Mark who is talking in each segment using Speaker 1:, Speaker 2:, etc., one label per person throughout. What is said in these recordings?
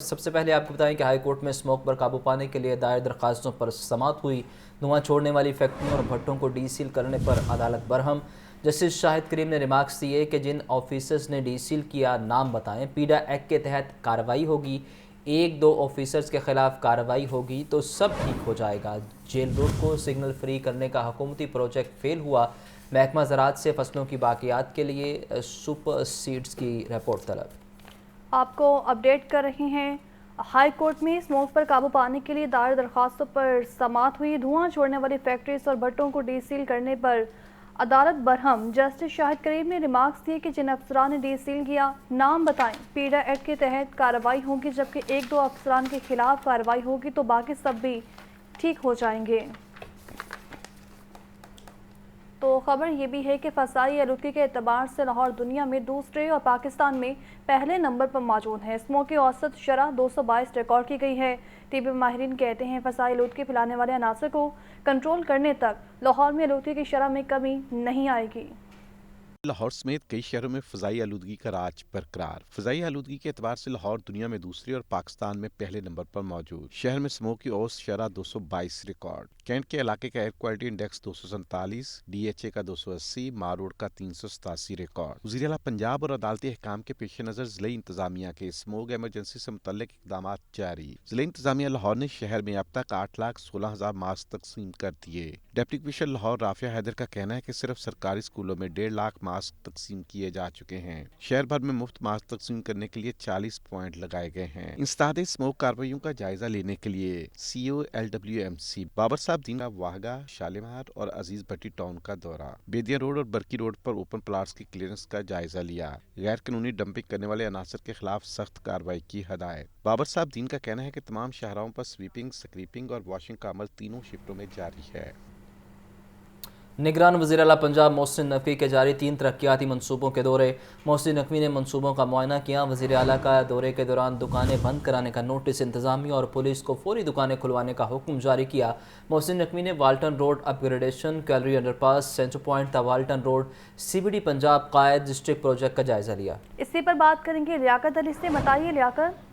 Speaker 1: سب سے پہلے آپ کو بتائیں کہ ہائی کورٹ میں اسموک پر قابو پانے کے لیے دائر درخواستوں پر سماعت ہوئی۔ دھواں چھوڑنے والی فیکٹریوں اور بھٹوں کو ڈی سیل کرنے پر عدالت برہم۔ جسٹس شاہد کریم نے ریمارکس دیے کہ جن آفیسرز نے ڈی سیل کیا نام بتائیں۔ پیڈا ایکٹ کے تحت کارروائی ہوگی، ایک دو آفیسرز کے خلاف کارروائی ہوگی تو سب ٹھیک ہو جائے گا۔ جیل روڈ کو سگنل فری کرنے کا حکومتی پروجیکٹ فیل ہوا، محکمہ زراعت سے فصلوں کی باقیات کے لیے سپر سیڈز کی رپورٹ طلب۔
Speaker 2: آپ کو اپڈیٹ کر رہے ہیں۔ ہائی کورٹ میں اسموک پر قابو پانے کے لیے دائر درخواستوں پر سماعت ہوئی۔ دھواں چھوڑنے والی فیکٹریز اور بھٹوں کو ڈی سیل کرنے پر عدالت برہم۔ جسٹس شاہد کریم نے ریمارکس دیے کہ جن افسران نے ڈی سیل کیا نام بتائیں۔ پیڈا ایکٹ کے تحت کارروائی ہوگی، جبکہ ایک دو افسران کے خلاف کارروائی ہوگی تو باقی سب بھی ٹھیک ہو جائیں گے۔ تو خبر یہ بھی ہے کہ فضائی آلودگی کے اعتبار سے لاہور دنیا میں دوسرے اور پاکستان میں پہلے نمبر پر موجود ہے۔ اسموک کی اوسط شرح 222 ریکارڈ کی گئی ہے۔ طبی ماہرین کہتے ہیں فضائی آلودگی پھیلانے والے عناصر کو کنٹرول کرنے تک لاہور میں آلودگی کی شرح میں کمی نہیں آئے گی۔
Speaker 3: لاہور سمیت کئی شہروں میں فضائی آلودگی کا راج برقرار۔ فضائی آلودگی کے اعتبار سے لاہور دنیا میں دوسری اور پاکستان میں پہلے نمبر پر موجود۔ شہر میں اسموک کی اوسط شرح 222 ریکارڈ۔ کینٹ کے علاقے کا air quality index 247، D H A کا 280، ماروڈ کا 387 ریکارڈ۔ وزیر اعلیٰ پنجاب اور عدالتی احکام کے پیش نظر ضلعی انتظامیہ کے اسموک ایمرجنسی سے متعلق اقدامات جاری۔ ضلعی انتظامیہ لاہور نے شہر میں اب تک 8,16,000 ماسک تقسیم کر دیے۔ ڈپٹی کمشنر لاہور رافعہ حیدر کا کہنا ہے کہ صرف سرکاری اسکولوں میں 1.5 لاکھ ماسک تقسیم کیے جا چکے ہیں۔ شہر بھر میں مفت ماسک تقسیم کرنے کے لیے 40 پوائنٹ لگائے گئے ہیں۔ انسداد اسموک کارروائیوں کا جائزہ لینے کے لیے سی او LWMC بابر صاحب دین کا واہگہ، شالیمار اور عزیز بھٹی ٹاؤن کا دورہ۔ بیدیا روڈ اور برکی روڈ پر اوپن پلاٹس کی کلیئرنس کا جائزہ لیا۔ غیر قانونی ڈمپنگ کرنے والے عناصر کے خلاف سخت کارروائی کی ہدایت۔ بابر صاحب دین کا کہنا ہے کہ تمام شاہراہوں پر سویپنگ، سکریپنگ اور واشنگ کا عمل تینوں شفٹوں میں جاری ہے۔
Speaker 1: نگران وزیر اعلیٰ پنجاب محسن نقوی کے جاری 3 ترقیاتی منصوبوں کے دورے۔ محسن نقوی نے منصوبوں کا معائنہ کیا۔ وزیر اعلیٰ کا دورے کے دوران دکانیں بند کرانے کا نوٹس انتظامیہ اور پولیس کو فوری دکانیں کھلوانے کا حکم جاری کیا۔ محسن نقوی نے والٹن روڈ اپ گریڈیشن، کیلری انڈر پاس، سینٹر پوائنٹ تا والٹن روڈ، CBD پنجاب قائد ڈسٹرکٹ پروجیکٹ کا جائزہ لیا۔
Speaker 2: اسی پر بات کریں گے لیاقت علی سے۔ بتائیے لیاقت۔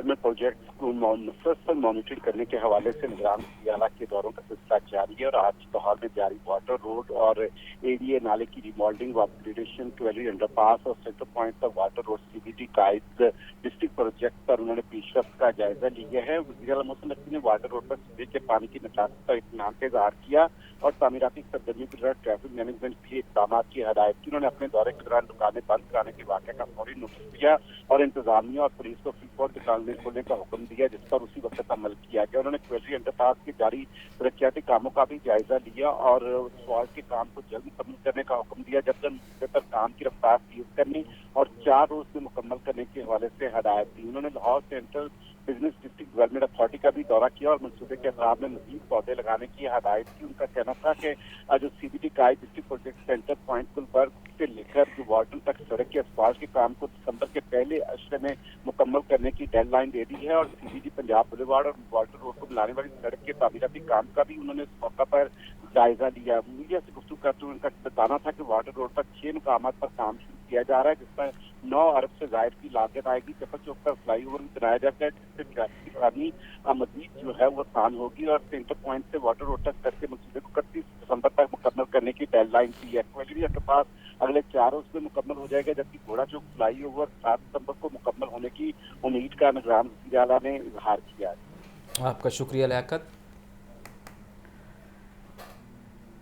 Speaker 4: میں پروجیکٹ کو مسلسل مانیٹرنگ کرنے کے حوالے سے نگران وزیر اعلیٰ کے دوروں کا سلسلہ جاری ہے اور آج لاہور میں جاری واٹر روڈ اور ADA نالے کی ریمالڈنگ، اپگریڈیشن، کیلری انڈر پاس اور سینٹر پوائنٹ تک واٹر روڈ CBD قائد ڈسٹرکٹ پروجیکٹ پر انہوں نے پیش رفت کا جائزہ لیا ہے۔ وزیر اعلیٰ محسن نقوی نے واٹر روڈ پر سیوریج کے پانی کی نکاست پر اطمینان کا اظہار کیا اور تعمیراتی سرگرمیوں کے دوران ٹریفک مینجمنٹ کے اقدامات کی ہدایت کی۔ انہوں نے اپنے دورے کے دوران دکانیں بند کرانے کے واقعہ کا فوری نوٹس دیا اور انتظامیہ اور پولیس کو فری فور دکانیں کھولنے کا حکم دیا، جس پر اسی وقت عمل کیا گیا۔ انہوں نے کیلری انڈر پاس کے جاری ترقیاتی کاموں کا بھی جائزہ لیا اور سوال کے کام کو جلد مکمل کرنے کا حکم دیا، جبکہ منصوبے پر کام کی رفتار تیز کرنے اور 4 روز میں مکمل کرنے کے حوالے سے ہدایت دی۔ انہوں نے Lahore central business district development authority کا بھی دورہ کیا اور منصوبے کے اطراف میں مزید پودے لگانے کی ہدایت کی۔ ان کا کہنا تھا کہ جو CBD قائد district project centre point Gulberg سے لے کر جو والٹن تک سڑک کے اسفالٹ کے کام کو دسمبر کے پہلے عشرے میں مکمل کرنے کی ڈیڈ لائن دے دی ہے اور CBD پنجاب بلیوارڈ اور والٹن روڈ کو ملانے والی سڑک کے تعمیراتی کام کا بھی انہوں نے اس موقع پر جائزہ لیا۔ میڈیا سے گفتگو کرتے ہوئے ان کا بتانا تھا کہ واٹر روڈ پر 6 مقامات پر کام شروع کیا جا رہا ہے، جس پر 9 ارب سے زائد کی لاگت آئے گی۔ چپل چوک پر فلائی اوور بھی بنایا جا رہا ہے، جس سے ٹریفک فراہمی مزید جو ہے وہ آسان ہوگی اور سینٹر پوائنٹ سے واٹر روڈ تک سڑک کے منصوبے کو 31 دسمبر تک مکمل کرنے کی ڈیڈ لائن دی ہے۔ کوئلری انڈر پاس اگلے 4 روز میں مکمل ہو جائے گا، جبکہ گھوڑا چوک فلائی اوور 7 دسمبر کو مکمل ہونے کی امید کا نگران وزیر اعلیٰ نے اظہار کیا ہے۔
Speaker 1: آپ کا شکریہ لیاقت۔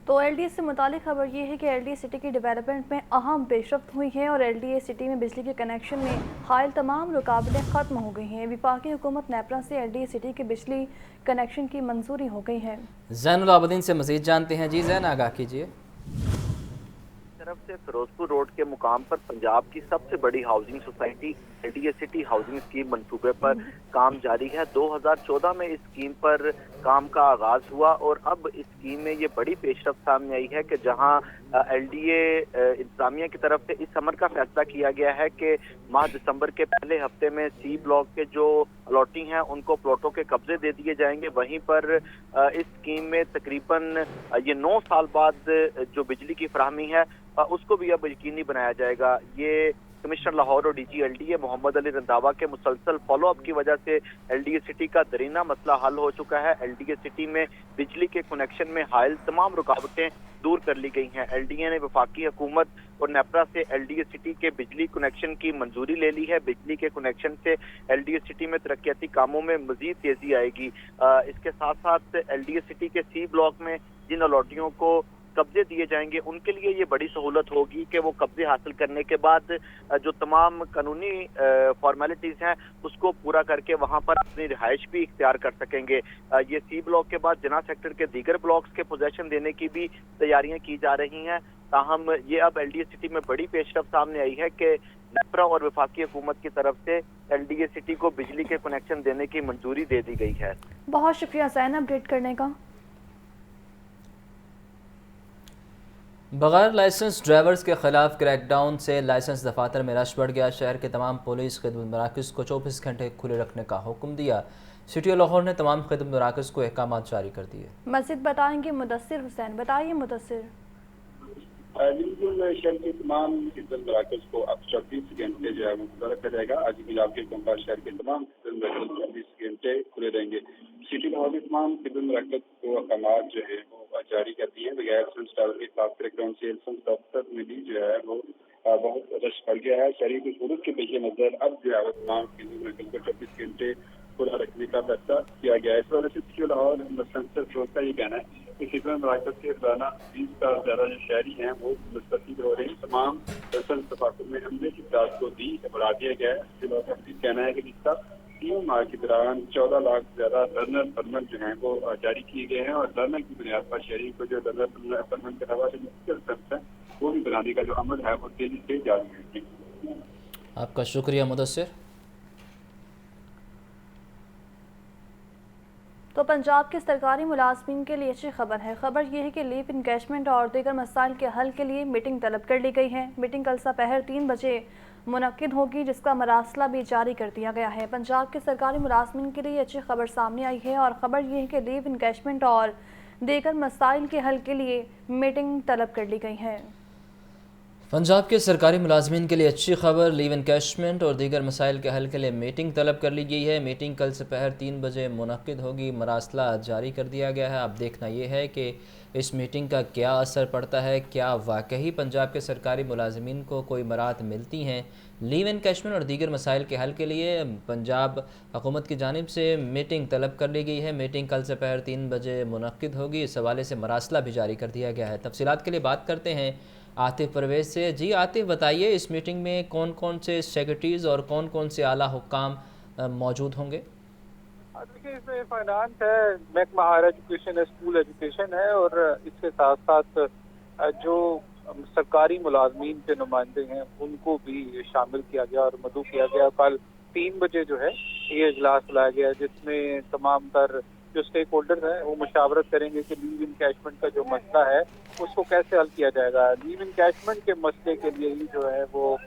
Speaker 2: تو LDA سے متعلق خبر یہ ہے کہ LDA سٹی کی ڈیولپمنٹ میں اہم پیش رفت ہوئی ہے اور LDA سٹی میں بجلی کے کنیکشن میں حائل تمام رکاوٹیں ختم ہو گئی ہیں۔ وفاقی حکومت نیپرا سے LDA سٹی کے بجلی کنیکشن کی منظوری ہو گئی ہے۔
Speaker 1: زین العابدین سے مزید جانتے ہیں۔ جی زین، آگاہ کیجیے۔
Speaker 5: طرف سے فیروزپور روڈ کے مقام پر پنجاب کی سب سے بڑی housing society LDA city housing scheme منصوبے پر کام جاری ہے۔ 2014 میں اس اسکیم پر کام کا آغاز ہوا اور اب اس اسکیم میں یہ بڑی پیش رفت سامنے آئی ہے کہ جہاں LDA انتظامیہ کی طرف سے اس امر کا فیصلہ کیا گیا ہے کہ ماہ دسمبر کے پہلے ہفتے میں C بلاک کے جو الاٹنگ ہیں ان کو پلاٹوں کے قبضے دے دیے جائیں گے۔ وہیں پر اس اسکیم میں تقریباً یہ 9 سال بعد جو بجلی کی فراہمی ہے اس کو بھی اب یقینی بنایا جائے گا۔ یہ कमिश्नर लाहौर और डीजी एलडीए मोहम्मद अली रंधावा के मुसलसल फॉलो अप की वजह से एलडीए सिटी का दरीना मसला हल हो चुका है। एलडीए सिटी में बिजली के कनेक्शन में हायल तमाम रुकावटें दूर कर ली गई हैं। एलडीए ने वफाकी हुकूमत और नेपरा से एलडीए सिटी के बिजली कनेक्शन की मंजूरी ले ली है। बिजली के कनेक्शन से एलडीए सिटी में तरक्याती कामों में मजीद तेजी आएगी। इसके साथ साथ एलडीए सिटी के सी ब्लॉक में जिन अलॉटियों को कब्जे दिए जाएंगे उनके लिए ये बड़ी सहूलत होगी कि वो कब्जे हासिल करने के बाद जो तमाम कानूनी फॉर्मेलिटीज हैं उसको पूरा करके वहां पर अपनी रिहाइश भी इख्तियार कर सकेंगे। ये सी ब्लॉक के बाद जना सेक्टर के दीगर ब्लॉक्स के पोजेशन देने की भी तैयारियां की जा रही हैं। ताहम ये अब एलडीए सिटी में बड़ी पेशरफ सामने आई है कि नेपरा और वफाकी हुकूमत की तरफ से एलडीए सिटी को बिजली के कनेक्शन देने की मंजूरी दे दी गई है।
Speaker 2: बहुत शुक्रिया सैन अपडेट करने का।
Speaker 1: बगैर लाइसेंस ड्राइवर्स के खिलाफ क्रैकडाउन से लाइसेंस दफातर में रश बढ़ गया। शहर के तमाम पुलिस खिदमत मराकज़ को 24 घंटे खुले रखने का हुक्म दिया। सिटी ऑफ लाहौर ने तमाम खिदमत मराकज़ को अहकामात जारी कर दिए।
Speaker 2: मज़ीद बताएंगे मुदस्सिर हुसैन। बताइए मुदस्सिर।
Speaker 6: बिल्कुल, शहर के तमाम खिदमत मराकज़ को अब 24 घंटे जो है वो खुला रखा जाएगा। आज पंजाब के कंबा शहर के तमाम खिदमत मराकज़ 24 घंटे खुले रहेंगे। सिटी लाहौर में तमाम खिदमत मराकज़ को अहकामात जो है वो जारी कर दिए हैं। बगैर लाइसेंस ड्राइवर के साथ क्रैकडाउन से लाइसेंस दफ्तर में भी जो है वो बहुत रश बढ़ गया है। शहरी की सूरत के पेश नज़र अब जो है वो तमाम खिदमत मराकज़ को 24 घंटे खुला रखने का फैसला किया गया है। इस वजह से सिटी लाहौर सेंसर फ्लोर का ये कहना है कि खिदमत मराकज़ के रोजाना 20 का ज़्यादा जो शहरी हैं वो मुस्तफ़ीद हो रहे हैं। तमाम लाइसेंस दफातर में हमले की तादाद को बढ़ा दिया गया है। सिटी लाहौर का कहना है कि जिसका 3 माह के दौरान 14 लाख से ज्यादा लर्नर परमिट जो हैं वो जारी किए गए हैं और लर्नर की बुनियाद पर शहरी को जो लर्नर परमिट के अलावा जो वो भी बनाने का जो अमल है वो तेजी से जारी है।
Speaker 1: आपका शुक्रिया मुदस्सिर।
Speaker 2: तो पंजाब के सरकारी मुलाजमीन के लिए अच्छी खबर है। खबर यह है कि लीव इंगेजमेंट और दीगर मसाइल के हल के लिए मीटिंग तलब कर ली गई है। मीटिंग कल दोपहर 3 बजे मुनक्किद होगी, जिसका मरासला भी जारी कर दिया गया है। पंजाब के सरकारी मुलाजमीन के लिए अच्छी खबर सामने आई है और ख़बर यह है कि लीव इंगेजमेंट और दीगर मसाइल के हल के लिए मीटिंग तलब कर ली गई है।
Speaker 1: पंजाब के सरकारी मुलाजमीन के लिए अच्छी खबर, लीव इनकैशमेंट और दीगर मसाइल के हल के लिए मीटिंग तलब कर ली गई है। मीटिंग कल दोपहर 3 बजे मुनक्किद होगी, मरासला जारी कर दिया गया है। अब देखना यह है कि इस मीटिंग का क्या असर पड़ता है, क्या वाकई पंजाब के सरकारी मुलाजमीन को कोई मराहत मिलती हैं। लीव इनकैशमेंट और दीगर मसाइल के हल के लिए पंजाब हुकूमत की जानिब से मीटिंग तलब कर ली गई है। मीटिंग कल दोपहर 3 बजे मुनक्किद होगी। इस हवाले से मरासला भी जारी कर दिया गया है। तफसीलात के लिए बात करते हैं आतिफ परवेज़ से। जी आतिफ, बताइए इस मीटिंग में कौन कौन से सेक्रेटरीज़ और कौन कौन से आला हुक्काम मौजूद होंगे?
Speaker 7: देखिए, इसमें फाइनेंस है, महकमा हायर एजुकेशन है, स्कूल एजुकेशन है और इसके साथ साथ जो सरकारी मुलाजमीन के नुमाइंदे हैं उनको भी शामिल किया गया और मदऊ किया गया। कल 3 बजे जो है ये इजलास बुलाया गया जिसमें तमाम तर जो स्टेक होल्डर हैं वो मुशावरत करेंगे कि लीव इनकैशमेंट का जो मसला है उसको कैसे हल किया जाएगा। लीव इनकैशमेंट के मसले के लिए ही जो है वो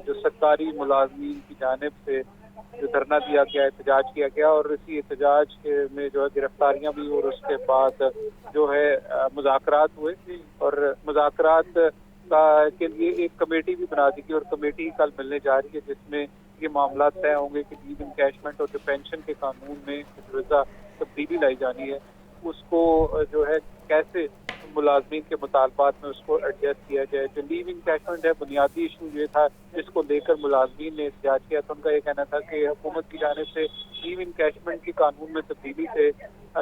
Speaker 7: जो सरकारी मुलाजमीन की जानिब से जो धरना दिया गया, एहतजाज किया गया और इसी एहतजाज में जो है गिरफ्तारियां भी और उसके बाद जो है मुज़ाकरात हुए और मुज़ाकरात के लिए एक कमेटी भी बना दी गई और कमेटी कल मिलने जा रही है जिसमें ये मामला तय होंगे कि लीव इनकैशमेंट और जो पेंशन के कानून में मुजवजा तब्दीली लाई जानी है उसको जो है कैसे मुलाजमीन के मुतालबात में उसको एडजस्ट किया जाए। जो लीव इनकैशमेंट है बुनियादी इशू ये था जिसको लेकर मुलाजमीन ने एहतजाज किया तो उनका ये कहना था कि हुकूमत की जानिब से लीव इनकैशमेंट के कानून में तब्दीली से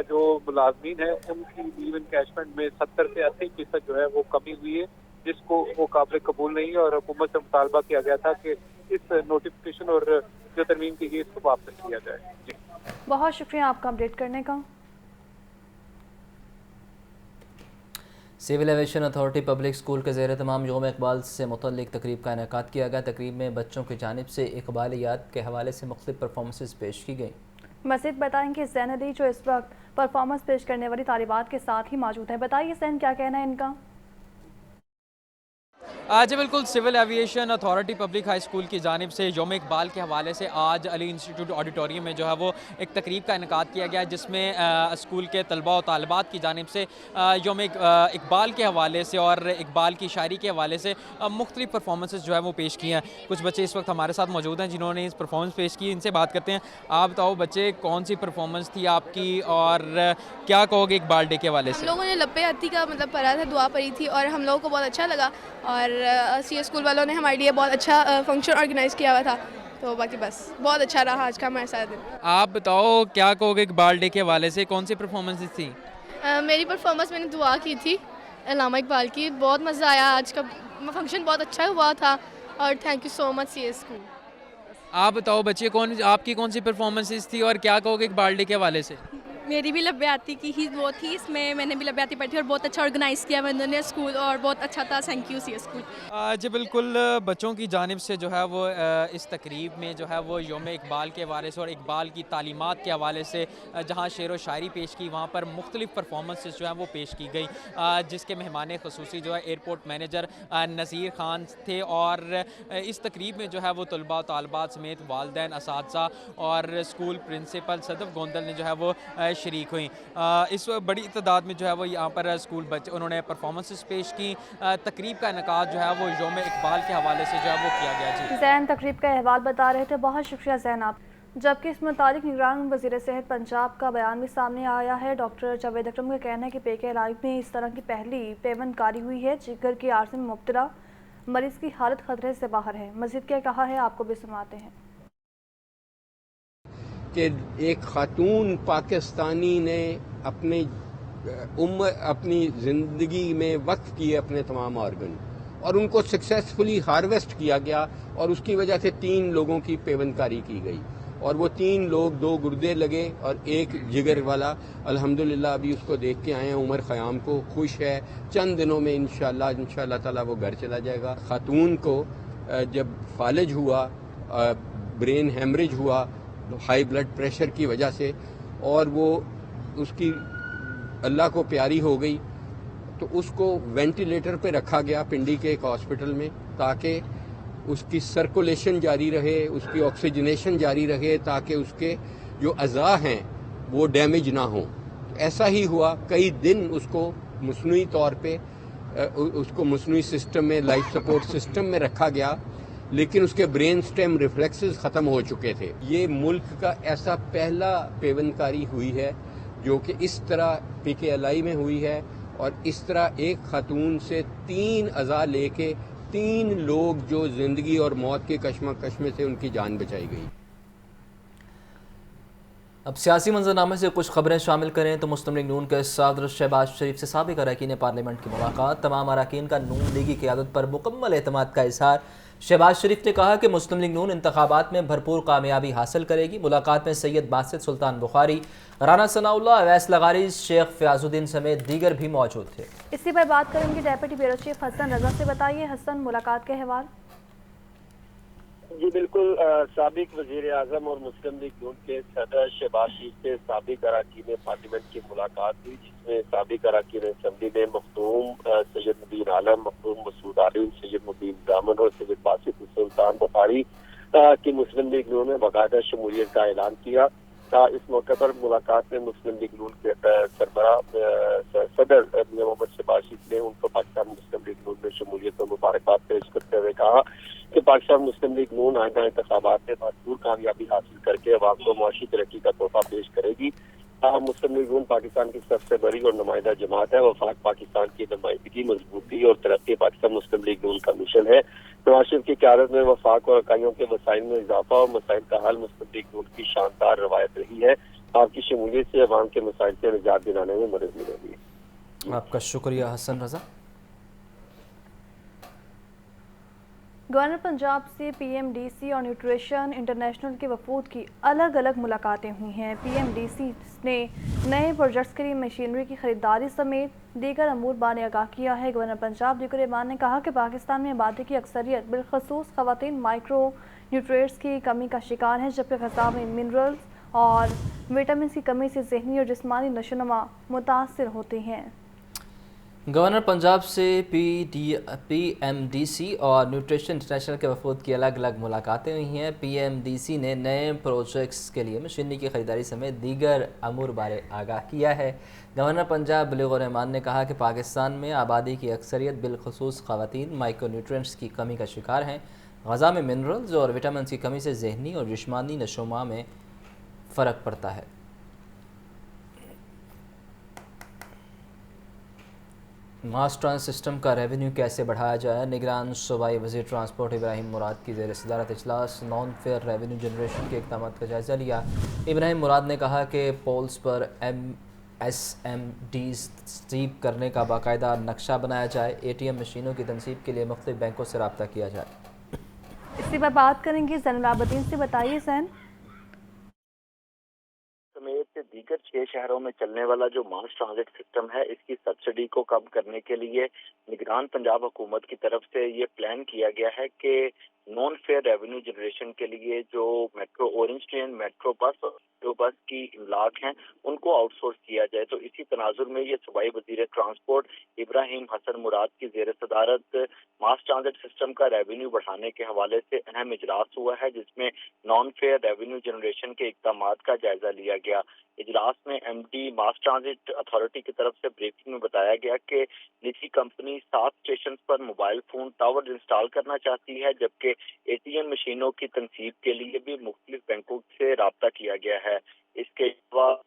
Speaker 7: जो मुलाजमीन है उनकी लीव इनकैशमेंट में 70 से 80% जो है वो कमी हुई है जिसको वो काबिल कबूल नहीं है और हुकूमत से मुतालबा किया गया था कि इस नोटिफिकेशन और जो तरमीम की गई इसको वापस किया जाए। जी
Speaker 2: बहुत शुक्रिया आपका अपडेट करने का।
Speaker 1: Civil aviation authority public school के ज़ेर तमाम यौम इकबाल से मुतल्लिक तकरीब का इनेकाद किया गया। तकरीब में बच्चों की जानिब से इकबालियात के हवाले से मुख्तलिफ परफॉर्मेंसेस पेश की गई।
Speaker 2: मज़ीद बताएंगे ज़ैन अली जो इस वक्त परफॉर्मेंस पेश करने वाली तालिबात के साथ ही मौजूद है। बताइए ज़ैन, क्या कहना है इनका?
Speaker 8: जी बिल्कुल, civil aviation authority public high school की जानिब से यौम इकबाल के हवाले से आज अली इंस्टीट्यूट ऑडिटोरियम में जो है वो एक तकरीब का इनेकाद किया गया, जिसमें स्कूल के तलबा और तालिबात की जानिब से यौम इकबाल के हवाले से और इकबाल की शायरी के हवाले से मुख्तलिफ परफॉर्मेंसेस जो है वो पेश किए हैं। कुछ बच्चे इस वक्त हमारे साथ मौजूद हैं जिन्होंने इस परफॉर्मेंस पेश की, इनसे बात करते हैं। आप बताओ बच्चे, कौन सी परफॉर्मेंस थी आपकी और क्या कहोगे इकबाल डे के हवाले
Speaker 9: हम
Speaker 8: से?
Speaker 9: लोगों ने लप्पे आती का मतलब पढ़ा था, दुआ पढ़ी थी और हम लोगों को बहुत अच्छा लगा और सी स्कूल वालों ने हमारे लिए बहुत अच्छा फंक्शन ऑर्गेनाइज़ किया हुआ था। तो बाकी बस बहुत अच्छा रहा आज का हमारे साथ दिन।
Speaker 8: आप बताओ क्या कहोगे इकबाल डे के हवाले से, कौन सी परफॉर्मेंसेस थी?
Speaker 9: मेरी परफॉर्मेंस मैंने दुआ की थी अल्लामा इकबाल की, बहुत मज़ा आया। आज का फंक्शन बहुत अच्छा हुआ था और thank you so much see school.
Speaker 8: आप बताओ बच्चे, आपकी कौन सी परफॉर्मेंसेस थी और क्या कहोगे इकबाल डे के हवाले से?
Speaker 10: मेरी भी लब्बयाती की ही वो थी, इसमें मैंने भी लब्बयाती पढ़ी थी और बहुत अच्छा ऑर्गेनाइज़ किया मैंने स्कूल और बहुत अच्छा था। थैंक यू सी स्कूल।
Speaker 8: जी बिल्कुल, बच्चों की जानिब से जो है वो इस तकरीब में जो है वो यौम इकबाल के हवाले से और इकबाल की तालीमात के हवाले से जहाँ शेर व शायरी पेश की, वहाँ पर मुख्तलिफ परफॉर्मेंसेस जो है वो पेश की गई, जिसके मेहमान खसूसी जो है एयरपोर्ट मैनेजर नज़ीर खान थे। और इस तकरीब में जो है वो तलबा तालबात समेत वालदैन, असातिज़ा और स्कूल प्रिंसिपल सदफ गोंदल ने जो है वो शरीक हुई। इस बड़ी तादाद में जो है वो यहाँ पर स्कूल बच्चे उन्होंने परफॉर्मेंसेस पेश की। तकरीब का इनेकाद जो है वो यौम इकबाल के हवाले से जो है वो किया गया। जी
Speaker 2: ज़ैन तकरीब का अहवाल बता रहे थे, बहुत शुक्रिया ज़ैन आप। जबकि इस मुतालिक निगरान वज़ीर सेहत पंजाब का बयान भी सामने आया है। डॉक्टर जावेद अकरम का कहना है कि PKI में इस तरह की पहली पेवनकारी हुई है। जिगर की आर्ज़ में मुब्तला मरीज़ की हालत खतरे से बाहर है। मज़ीद क्या कहा है आपको भी सुनाते हैं
Speaker 11: कि एक खातून पाकिस्तानी ने अपनी ज़िंदगी में वक्फ किए अपने तमाम ऑर्गन और उनको सक्सेसफुली हार्वेस्ट किया गया और उसकी वजह से 3 लोगों की पेवनकारी की गई और वो 3 लोग, 2 गुर्दे लगे और एक जिगर वाला। अल्हम्दुलिल्लाह अभी उसको देख के आए हैं उमर ख़याम को, खुश है। चंद दिनों में इंशाअल्लाह ताला वो घर चला जाएगा। खातून को जब फालिज हुआ, ब्रेन हेमरेज हुआ हाई ब्लड प्रेशर की वजह से और वो उसकी अल्लाह को प्यारी हो गई, तो उसको वेंटिलेटर पे रखा गया पिंडी के एक हॉस्पिटल में, ताकि उसकी सर्कुलेशन जारी रहे, उसकी ऑक्सीजनेशन जारी रहे, ताकि उसके जो अज़ा हैं वो डैमेज ना हो। ऐसा ही हुआ। कई दिन उसको मसनूई तौर पे उसको मसनूई सिस्टम में, लाइफ सपोर्ट सिस्टम में रखा गया, लेकिन उसके ब्रेन स्टेम रिफ्लेक्सेस ख़त्म हो चुके थे। ये मुल्क का ऐसा पहला पेवनकारी हुई है जो कि इस तरह PKI में हुई है और इस तरह एक खातून से 3 अज़ा लेके 3 लोग जो ज़िंदगी और मौत के कश्मकश में से उनकी जान बचाई गई।
Speaker 1: अब सियासी मंजरनामे से कुछ खबरें शामिल करें तो मुस्लिम लीग नून के सदर शहबाज शरीफ से साबिक अरकान पार्लियामेंट की मुलाकात। तमाम अरकान का नून लीगी क़यादत पर मुकम्मल एतमाद का इजहार। शहबाज शरीफ ने कहा कि मुस्लिम लीग नून इंतखाबात में भरपूर कामयाबी हासिल करेगी। मुलाकात में सैयद बासित सुल्तान बुखारी, राना सनाउल्लाह, अवैस लगारी, शेख फ़याज़ुद्दीन समेत दीगर भी मौजूद थे।
Speaker 2: इसी पर बात करेंगे deputy bureau chief Hasan Raza से। बताइए हसन, मुलाकात के अहवाल।
Speaker 4: जी बिल्कुल, साबिक वजीर आजम और मुस्लिम लीग नून के सदर शहबाज शरीफ से साबिक अरकान पार्लियामेंट की मुलाकात हुई, जिसमें साबिक अरकान असम्बली में मखदूम सैयद मुबीन आलम, मखदूम मसूद आलिम, सैयद मुबीन दामन और सैयद बासित सुल्तान बुखारी की मुस्लिम लीग नून में बाकायदा शमूलियत का ऐलान किया। इस मौके पर मुलाकात में मुस्लिम लीग नून के सरबराह सदर मोहम्मद शहबाज शरीफ ने उनको पाकिस्तान मुस्लिम लीग नून में शमूलियत पर मुबारकबाद पेश करते हुए कहा कि पाकिस्तान मुस्लिम लीग नून आइंदा इंतखाबात में भरपूर कामयाबी हासिल करके अवाम को मुआशी तरक्की का तोहफा पेश करेगी। मुस्लिम लीग नून पाकिस्तान की सबसे बड़ी और नुमाइंदा जमात है। वफाक पाकिस्तान की नुमाइंदगी, मजबूती और तरक्की पाकिस्तान मुस्लिम लीग नून का मिशन है। नवाज शरीफ की क़यादत में वफाक और इकाइयों के वसाइल में इजाफा और मसाइल का हल मुस्लिम लीग नून की शानदार रवायत रही है। आपकी शमूलियत से अवाम के मसाइल से निजात दिलाने में मदद मिलेगी।
Speaker 1: आपका शुक्रिया हसन रजा।
Speaker 2: गवर्नर पंजाब से PMDC और न्यूट्रिशन इंटरनेशनल के वफूद की अलग अलग मुलाकातें हुई हैं। PMDC ने नए प्रोजेक्ट्स के लिए मशीनरी की खरीदारी समेत दीगर अमूर बारे आगाह किया है। गवर्नर पंजाब दिगर रहमान ने कहा कि पाकिस्तान में आबादी की अक्सरियत बिलखसूस ख़वातीन माइक्रो न्यूट्रिएंट्स की कमी का शिकार है, जबकि ग़िज़ा में मिनरल्स और विटामिन की कमी से ज़हनी और जिस्मानी नशोनुमा मुतासर होते हैं।
Speaker 1: गवर्नर पंजाब से PMDC और न्यूट्रिशन इंटरनेशनल के वफूद की अलग अलग मुलाकातें हुई हैं। PMDC ने नए प्रोजेक्ट्स के लिए मशीनरी की खरीदारी समेत दीगर अमूर बारे आगाह किया है। गवर्नर पंजाब बलीगुर रहमान ने कहा कि पाकिस्तान में आबादी की अक्सरियत बिलखुसूस ख़वातीन माइक्रो न्यूट्रिएंट्स की कमी का शिकार हैं। ग़ज़ा में मिनरल्स और विटामिन की कमी से जहनी और जिस्मानी नशोमा में फ़र्क पड़ता है। मास ट्रांस सिस्टम का रेवेन्यू कैसे बढ़ाया जाए, निगरान सूबाई वज़ीर ट्रांसपोर्ट इब्राहिम मुराद की ज़ेर सदारत इजलास नॉन फेयर रेवेन्यू जनरेशन के इक़दाम का जायज़ा लिया। इब्राहिम मुराद ने कहा कि पोल्स पर MSMDs तनसीब करने का बाकायदा नक्शा बनाया जाए। ATM मशीनों की तनसीब के लिए मुख्तलिफ बैंकों से रब्ता किया जाए।
Speaker 2: इसी पर बात करेंगे ज़ैनुलाब्दीन से। बताइए ज़ैन।
Speaker 5: समेत दीगर 6 शहरों में चलने वाला जो मास ट्रांजिट सिस्टम है, इसकी सब्सिडी को कम करने के लिए निगरान पंजाब हुकूमत की तरफ से ये प्लान किया गया है कि नॉन फेयर रेवेन्यू जनरेशन के लिए जो metro orange train, metro bus और जो बस की इमलाक हैं, उनको आउटसोर्स किया जाए। तो इसी तनाजुर में ये सूबाई वज़ीर ट्रांसपोर्ट इब्राहिम हसन मुराद की ज़ेर सदारत मास ट्रांजिट सिस्टम का रेवेन्यू बढ़ाने के हवाले से अहम इजलास हुआ है, जिसमें नॉन फेयर रेवेन्यू जनरेशन के इक़दाम का जायजा लिया गया। इजलास में MD मास ट्रांजिट अथॉरिटी की तरफ से ब्रीफिंग में बताया गया कि निजी कंपनी 7 स्टेशन पर मोबाइल फोन टावर इंस्टॉल करना चाहती है, जबकि ATM मशीनों की तनसीब के लिए भी मुख्तलिफ बैंकों से रब्ता किया गया है। इसके अलावा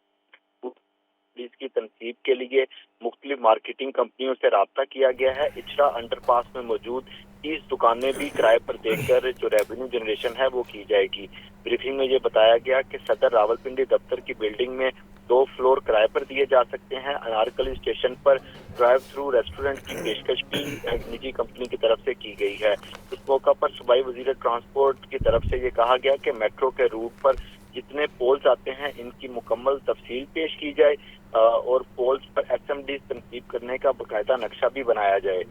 Speaker 5: इसकी तनसीब के लिए मुख्तलिफ मार्केटिंग कंपनियों से रब्ता किया गया है। इचरा अंडरपास में मौजूद 30 दुकानें भी किराए पर देकर जो रेवेन्यू जनरेशन है वो की जाएगी। ब्रीफिंग में ये बताया गया कि सदर रावलपिंडी दफ्तर की बिल्डिंग में 2 फ्लोर किराए पर दिए जा सकते हैं। अनारकली स्टेशन पर ड्राइव थ्रू रेस्टोरेंट की पेशकश भी निजी कंपनी की तरफ से की गई है। इस मौका पर सूबाई वज़ीर ट्रांसपोर्ट की तरफ से ये कहा गया कि मेट्रो के रूट पर जितने पोल्स आते हैं इनकी मुकम्मल तफसील पेश की जाए और पोल्स पर SMD तनसीब करने का बाकायदा नक्शा भी बनाया जाए।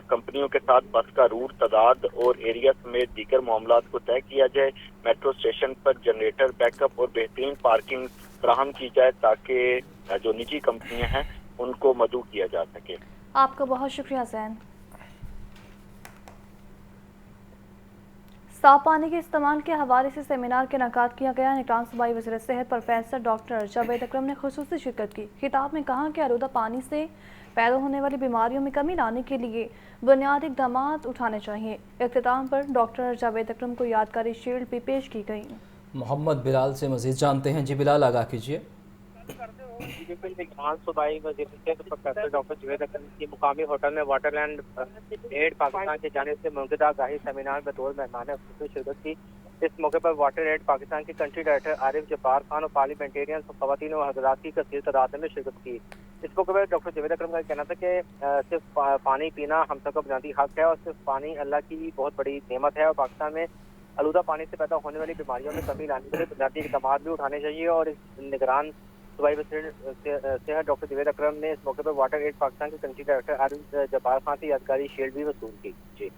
Speaker 5: कंपनियों के साथ बस का रूट, तादाद और एरिया समेत दीगर मामलात को तय किया जाए। मेट्रो स्टेशन पर जनरेटर बैकअप और बेहतरीन पार्किंग फराहम की जाए ताकि जो निजी कंपनियां हैं उनको मदऊ किया जा सके।
Speaker 2: आपका बहुत शुक्रिया ज़ैन। साफ पानी के इस्तेमाल के हवाले से सेमिनार के इनेकाद किया गया। निगरान सूबाई वज़ीर सेहत प्रोफेसर डॉक्टर जावेद अकरम ने खुसूसी शिरकत की। खिताब में कहा कि आलूदा पानी से पैदा होने वाली बीमारियों में कमी लाने के लिए बुनियादी इक़दाम उठाने चाहिए। इख्तिताम पर डॉक्टर जावेद अकरम को यादगारी शील्ड भी पेश की गई।
Speaker 1: मोहम्मद बिलाल से मज़ीद जानते हैं। जी बिलाल, आगाह कीजिए।
Speaker 12: निगरान सूबाई वज़ीर सेहत प्रोफेसर डॉक्टर जावेद अकरम की मुकामी होटल में वाटरलैंड एड पाकिस्तान की जानिब से मुनक़िदा आगाही सेमिनार में बतौर मेहमान खुसूसी शिरकत की। इस मौके पर वाटर एड पाकिस्तान के कंट्री डायरेक्टर आरिफ जब्बार खान और पार्लियामेंटेरियन ख़वातीन और हज़रात की कसीर तादाद में शिरकत की। इस मौके पर डॉक्टर जावेद अकरम का कहना था कि सिर्फ पानी पीना हम सबका बुनियादी हक है और सिर्फ पानी अल्लाह की बहुत बड़ी नेमत है और पाकिस्तान में आलूदा पानी से पैदा होने वाली बीमारियों में कमी लाने के लिए बुनियादी इक़दाम भी उठाने चाहिए। और इस निगरान सूबाई वज़ीर सेहत डॉक्टर जावेद अकरम ने इस मौके पर वाटर एड पाकिस्तान के कंट्री डायरेक्टर आरिफ जब्बार खान से यादगारी शील्ड भी वसूल की। जी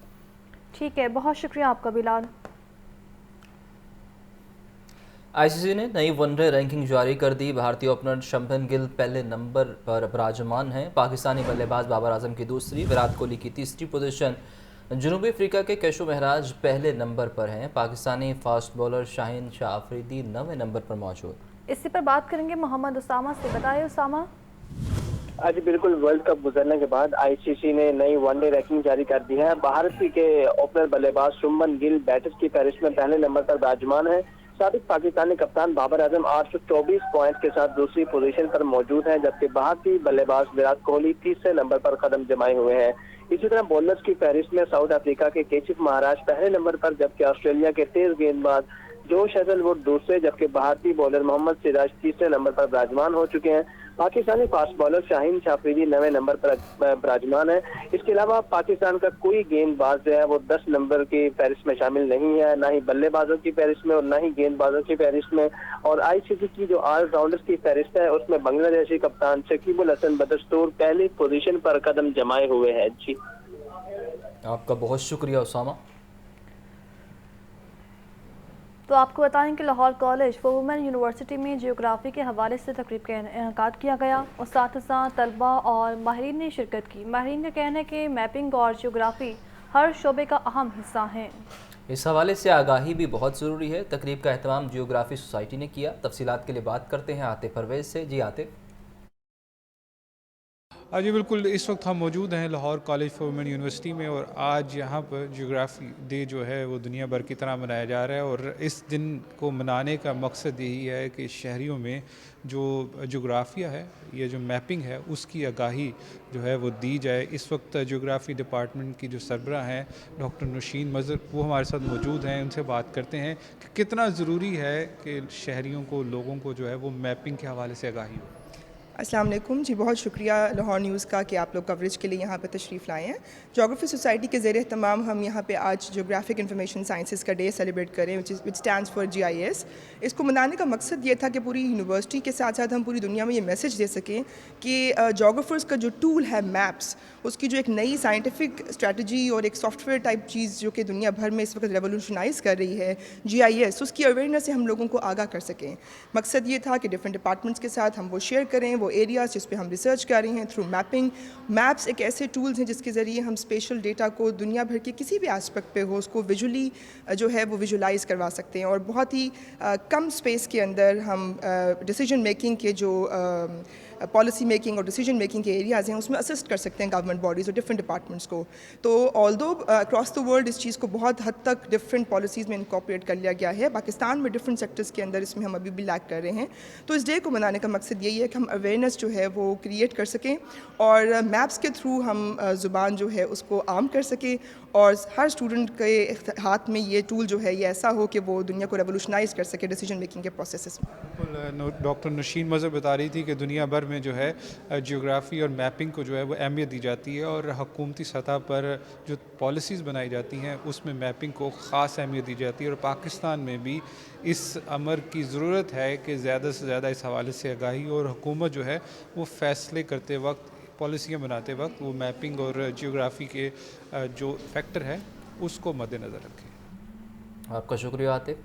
Speaker 2: ठीक है, बहुत शुक्रिया आपका बिलाल।
Speaker 1: ICC ने नई वनडे रैंकिंग जारी कर दी। भारतीय ओपनर शुभमन गिल पहले नंबर पर विराजमान हैं। पाकिस्तानी बल्लेबाज बाबर आजम की दूसरी, विराट कोहली की तीसरी पोजीशन। जनूबी अफ्रीका के कैशो महराज पहले नंबर पर हैं। पाकिस्तानी फास्ट बॉलर शाहीन शाह अफरीदी 9वें नंबर पर मौजूद।
Speaker 2: इसी पर बात करेंगे मोहम्मद उसामा से। बताइए उसामा।
Speaker 13: आज बिल्कुल वर्ल्ड कप गुजरने के बाद ICC ने नई वनडे रैंकिंग जारी कर दी है। भारत के ओपनर बल्लेबाज शुभमन गिल बैटर्स की फहरिस्त में पहले नंबर पर विराजमान है। साबिक पाकिस्तानी कप्तान बाबर आजम 824 पॉइंट के साथ दूसरी पोजीशन पर मौजूद हैं, जबकि भारतीय बल्लेबाज विराट कोहली तीसरे नंबर पर कदम जमाए हुए हैं। इसी तरह बॉलर्स की फहरिस्त में साउथ अफ्रीका के केशिफ महाराज पहले नंबर पर, जबकि ऑस्ट्रेलिया के तेज गेंदबाज जोश हेजलवुड दूसरे, जबकि भारतीय बॉलर मोहम्मद सिराज तीसरे नंबर पर विराजमान हो चुके हैं। पाकिस्तानी फास्ट बॉलर शाहीन शाह अफरीदी 9वें नंबर पर विराजमान है। इसके अलावा पाकिस्तान का कोई गेंदबाज जो है वो 10 नंबर की फहरिस्त में शामिल नहीं है, ना ही बल्लेबाजों की फहरिस्त में और ना ही गेंदबाजों की फहरिस्त में। और ICC की जो ऑलराउंडर्स की फहरिस्त है उसमें बांग्लादेशी कप्तान शकीबुल हसन बदस्तूर पहली पोजीशन पर कदम जमाए हुए हैं। जी
Speaker 1: आपका बहुत शुक्रिया उसामा।
Speaker 2: تو آپ کو بتائیں کہ Lahore college for women university میں جیوگرافی کے حوالے سے تقریب کا انعقاد کیا گیا۔ اساتذہ، طلباء اور ماہرین نے شرکت کی۔ ماہرین کا کہنا ہے کہ میپنگ اور جیوگرافی ہر شعبے کا اہم حصہ ہیں۔
Speaker 1: اس حوالے سے آگاہی بھی بہت ضروری ہے۔ تقریب کا اہتمام جیوگرافی سوسائٹی نے کیا۔ تفصیلات کے لیے بات کرتے ہیں عاطف پرویز سے۔ جی عاطف۔
Speaker 14: جی بالکل، اس وقت ہم موجود ہیں Lahore college for women university میں، اور آج یہاں پر جیوگرافی ڈے جو ہے وہ دنیا بھر کی طرح منایا جا رہا ہے، اور اس دن کو منانے کا مقصد یہی ہے کہ شہریوں میں جو جغرافیہ ہے، یہ جو میپنگ ہے، اس کی آگاہی جو ہے وہ دی جائے۔ اس وقت جغرافی ڈپارٹمنٹ کی جو سربراہ ہیں ڈاکٹر نوشین مظہر، وہ ہمارے ساتھ موجود ہیں۔ ان سے بات کرتے ہیں کہ کتنا ضروری ہے کہ شہریوں کو، لوگوں کو جو ہے وہ میپنگ کے حوالے سے آگاہی ہو۔
Speaker 15: السلام علیکم جی، بہت شکریہ لاہور نیوز کا کہ آپ لوگ کوریج کے لیے یہاں پہ تشریف لائے ہیں۔ جیوگرافی سوسائٹی کے زیر اہتمام ہم یہاں پہ آج جیوگرافک انفارمیشن سائنسز کا ڈے سیلیبریٹ کریں، وچ اسٹینڈس فار GIS۔ اس کو منانے کا مقصد یہ تھا کہ پوری یونیورسٹی کے ساتھ ساتھ ہم پوری دنیا میں یہ میسج دے سکیں کہ جیوگرافرز کا جو ٹول ہے میپس، اس کی جو ایک نئی سائنٹیفک اسٹریٹجی اور ایک سافٹ ویئر ٹائپ چیز جو کہ دنیا بھر میں اس وقت ریولوشنائز کر رہی ہے، GIS، اس کی اویئرنیس سے ہم لوگوں کو آگاہ کر سکیں۔ مقصد یہ تھا کہ ڈفرینٹ ڈپارٹمنٹس کے ساتھ ہم وہ شیئر کریں، وہ ایریاز جس پہ ہم ریسرچ کر رہے ہیں تھرو میپنگ۔ میپس ایک ایسے ٹولز ہیں جس کے ذریعے ہم اسپیشل ڈیٹا کو دنیا بھر کے کسی بھی ایسپیکٹ پہ ہو، اس کو ویژولی جو ہے وہ ویژولائز کروا سکتے ہیں، اور بہت ہی کم اسپیس کے اندر ہم ڈیسیجن میکنگ کے جو پالیسی میکنگ اور ڈیسیجن میکنگ کے ایریاز ہیں اس میں اسسٹ کر سکتے ہیں گورنمنٹ باڈیز اور ڈفرینٹ ڈپارٹمنٹس کو۔ تو آلدو اکراس دا ورلڈ اس چیز کو بہت حد تک ڈفرینٹ پالیسیز میں انکارپوریٹ کر لیا گیا ہے، پاکستان میں ڈفرینٹ سیکٹرز کے اندر اس میں ہم ابھی بھی لیک کر رہے ہیں۔ تو اس ڈے کو منانے کا مقصد یہی ہے کہ ہم اویئرنیس جو ہے وہ کریٹ کر سکیں، اور میپس کے تھرو ہم زبان جو ہے اس کو عام کر سکیں، اور ہر اسٹوڈنٹ کے ہاتھ میں یہ ٹول جو ہے یہ ایسا ہو کہ وہ دنیا کو ریولوشنائز کر سکے ڈیسیجن میکنگ کے پروسیسز میں۔
Speaker 14: ڈاکٹر نوشین مظہر بتا رہی تھی کہ دنیا بھر میں جو ہے جیوگرافی اور میپنگ کو جو ہے وہ اہمیت دی جاتی ہے، اور حکومتی سطح پر جو پالیسیز بنائی جاتی ہیں اس میں میپنگ کو خاص اہمیت دی جاتی ہے، اور پاکستان میں بھی اس امر کی ضرورت ہے کہ زیادہ سے زیادہ اس حوالے سے آگاہی، اور حکومت جو ہے وہ فیصلے کرتے وقت، پالیسیاں بناتے وقت وہ میپنگ اور جیوگرافی کے جو فیکٹر ہے اس کو مد نظر رکھے۔
Speaker 1: آپ کا شکریہ عاطف۔